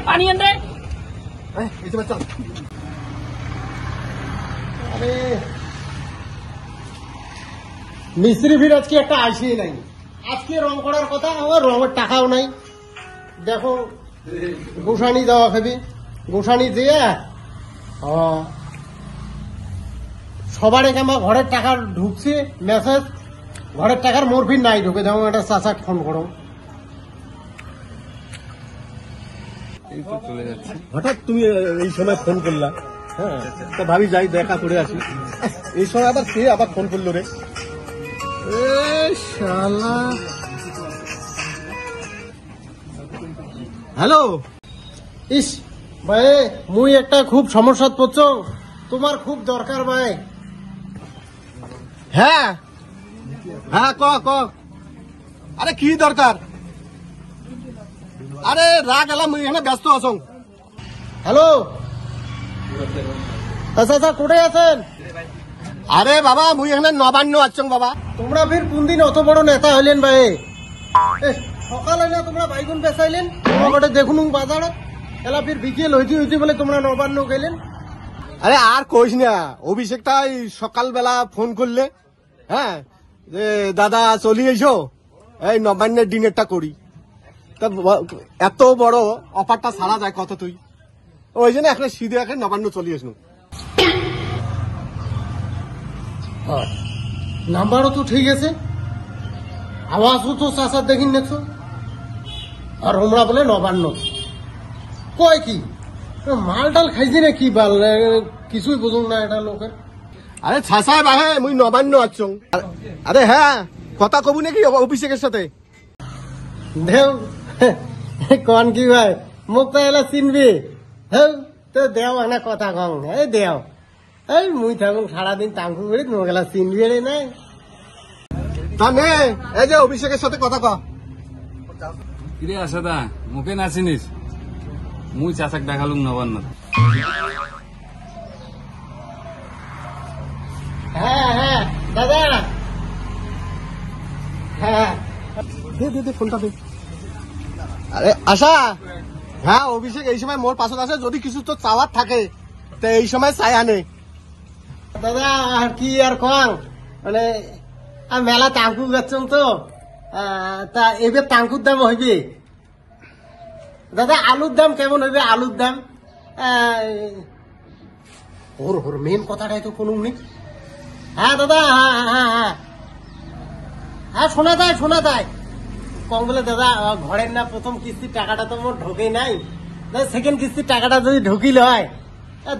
पानी आन रे। আরে মিস্ত্রি ফির আজকে একটা আসেই নাই। আজকে রং করার কথা, আমার রঙের টাকাও নাই। দেখো গোসানি যাওয়া খাবি, গোসানি দিয়ে সবার আমার ঘরের টাকা ঢুকছে মেসেজ, ঘরের টাকার মরফিন নাই ঢুকে। দেখো একটা চাচাক ফোন করো। হঠাৎ তুমি এই সময় ফোন করলা? হ্যাঁ, তো ভাবি যাই দেখা করে আসি। এই সময় আবার কে আবার ফোন করলো রে? শালা, হ্যালো। ইস ভাই, মুই একটা খুব সমস্যাত পড়ছ, তোমার খুব দরকার ভাই। হ্যাঁ হ্যাঁ, ক ক। আরে কি দরকার? আরে রাগ এলাম, মুই এখানে ব্যস্ত আছো। হ্যালো, আচ্ছা আচ্ছা, কোথায় আছেন? আরে বাবা, মুই এখানে নবান্ন আছং বাবা। তোমরা ফির কোন দিন অত বড় নেতা হইলেন ভাই? সকালে না তোমরা বাইগুন বেচাইলেন, তোমাকে দেখুন বাজারে এলা ফির বিকেল হইতে হইতে বলে তোমরা নবান্ন গেলেন। আরে আর কইস না, অভিষেকটা সকালবেলা ফোন করলে, হ্যাঁ, যে দাদা চলি এসো, এই নবান্নের ডিনারটা করি। তা এত বড় অফারটা ছাড়া যায় কত? তুই ওই জন্য এখন সিধে এখন নবান্ন চলি আসনু। নাম্বারও তো ঠিক আছে, আওয়াজও তো চাচার দেখিন দেখছো, আর আমরা বলে নবান্ন। কয় কি মাল ডাল খাইছি না কি বাল, কিছুই বুঝুন না এটা লোকের। আরে ছাসাই বাহে, মুই নবান্ন আছ। আরে হ্যাঁ, কথা কবু নাকি অভিষেকের সাথে? দেও কন কি ভাই, মোক তো এলা চিনবি? হ্যাঁ, তো দেও না কথা কং। এই দেও, এই মুই থাকুন সারাদিন তাঙ্কু করে মোক এলা চিনবি রে নাই। তাহলে এই যে অভিষেকের সাথে কথা ক। কিরে আসাদা, মুখে না চিনিস? মুই চাচাক দেখালুম নবান্ন। হ্যাঁ হ্যাঁ দাদা, হ্যাঁ দে দে দে ফোনটা দে। আরে আশা, হ্যাঁ অভিষেক এই সময় মোর পাশে আছে, যদি কিছু তো চাওয়ার থাকে তো এই সময় চাই আনে। দাদা আর কি আর কং, মানে মেলা তাঙ্কু যাচ্ছেন তো, তা এবার তাঙ্কুর দাম হইবে। দাদা আলুর দাম কেমন হইবে? আলুর দাম ওর ওর মেন কথাটাই তো কোনো নেই। হ্যাঁ দাদা, হ্যাঁ হ্যাঁ হ্যাঁ হ্যাঁ, শোনা যায় শোনা যায়। কম বলে দাদা, ঘরের না প্রথম কিস্তির টাকাটা তো মোট ঢোকেই নাই, সেকেন্ড কিস্তির টাকাটা যদি ঢুকিল হয়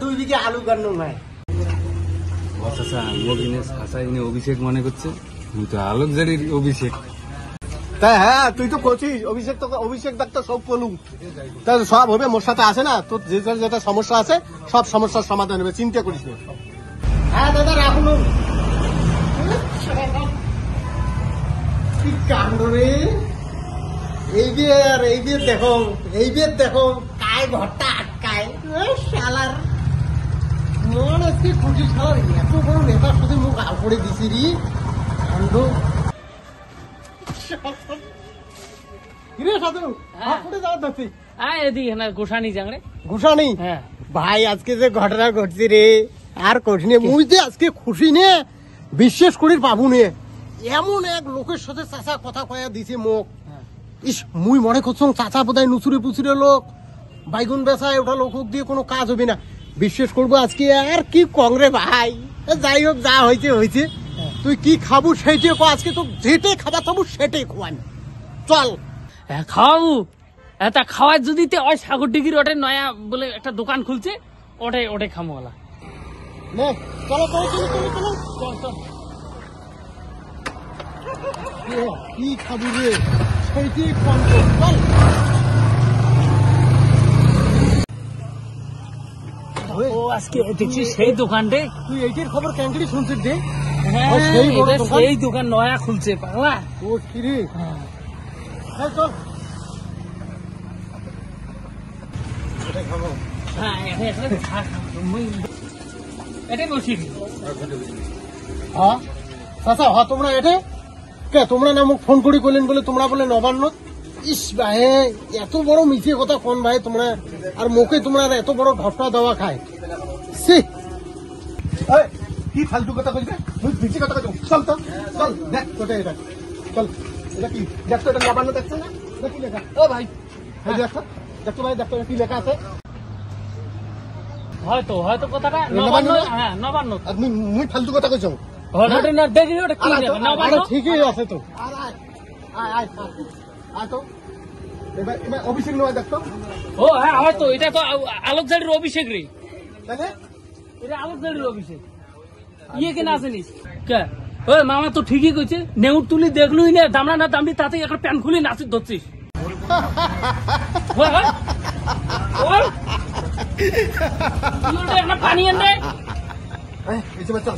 2 বিঘে আলু গান্ন নাই। চাচা মবিনে চাচাই অভিষেক মনে করছে, মুই তো আলোক জারির অভিষেক। তাই হ্যাঁ, তুই তো করছিস অভিষেক, তো অভিষেক ডাক্তার সব বলুম, তাই সব হবে। মোর সাথে আসে না, তোর যে যেটা সমস্যা আছে সব সমস্যার সমাধান হবে, চিন্তা করিস না। হ্যাঁ দাদা রাখুন। কি কাণ্ড রে, এই বিয়ের এই বিয়ের দেখো, এই বিয়ের দেখো কায় ঘরটা আটকায় শালার। মন আজকে খুঁজি শালার, এত বড় নেতার সাথে মুখ আল করে দিছি রি কাণ্ড। গোসানি ভাই, আজকে যে ঘটনা ঘটছে রে, আর কঠিনে মুই যে আজকে খুশি নে বিশ্বাস করি পাবো নে। এমন এক লোকের সাথে চাচা কথা কয়া দিছে মোক। ইস, মুই মনে করছো চাচা বোধহয় নুচুরে পুচুরে লোক, বাইগুন বেচায়, ওটা লোক দিয়ে কোনো কাজ হবে না। বিশ্বাস করবো আজকে আর কি কংরে ভাই। যাই হোক, যা হয়েছে হয়েছে, তুই কি খাবো সেইটাই কো। আজকে তো যেটাই খাবার খাবো সেটাই খোয়ান, চল খাওয়াবো। তা খাওয়ার যদি ওই সাগর ডিগির ওটাই নয়া বলে একটা দোকান খুলছে, ওটাই ওটাই খামোলা। চলো চলো চলো চলো চলো, চল চল। কি খাবি রে সেইটাই খান, চল। ও আজকে দেখছিস সেই দোকানটে, তুই এইটার খবর ক্যাঙ্গড়ি শুনছিস রে? হ্যাঁ, সেই দোকান নয়া খুলছে পাগলা। ও কি রে, চল। হ্যাঁ, এটাই বলছি। হ্যাঁ চাচা, তোমরা এটা কে তোমরা না মোক ফোন করে কইলেন বলে তোমরা বলে নবান্ন ইস ভাই এত বড় মিছে কথা কোন ভাই তোমরা আর মুখে তোমরা এত বড় ঢপটা দেওয়া খায় সি এই, কি ফালতু কথা কইবে তুই বেশি কথা কইছ চল তো চল দেখ কোথায় এটা চল এটা কি দেখ তো এটা নবান্ন দেখছো না এটা কি লেখা ও ভাই এই দেখো দেখো ভাই দেখো এটা কি লেখা আছে হয়তো কথাটা নবান্ন নবান্ন, না? হ্যাঁ নবান্ন। আর মুই ফালতু কথা কইছ ওটা না দেখি ওটা কি আরে তো, হবে, নবান্ন। আরে ঠিকই আছে তো আর আয় আয় আয় আয় তো এবার এবার অভিষেক নয় দেখতো ও হ্যাঁ হয়তো এটা তো আলোকজারির অভিষেক রে, তাহলে এটা আলোকজারির অভিষেক। ইয়ে কেন আসেনিস কে? ওই মামা তো ঠিকই কইছে, নেউর তুলি দেখলুই না দামড়া না দামড়ি তাতে একটা প্যান খুলে নাচি ধরছিস। হয়, হয়। ওই, তুই ওটা একটা পানি এনে দে। এই চল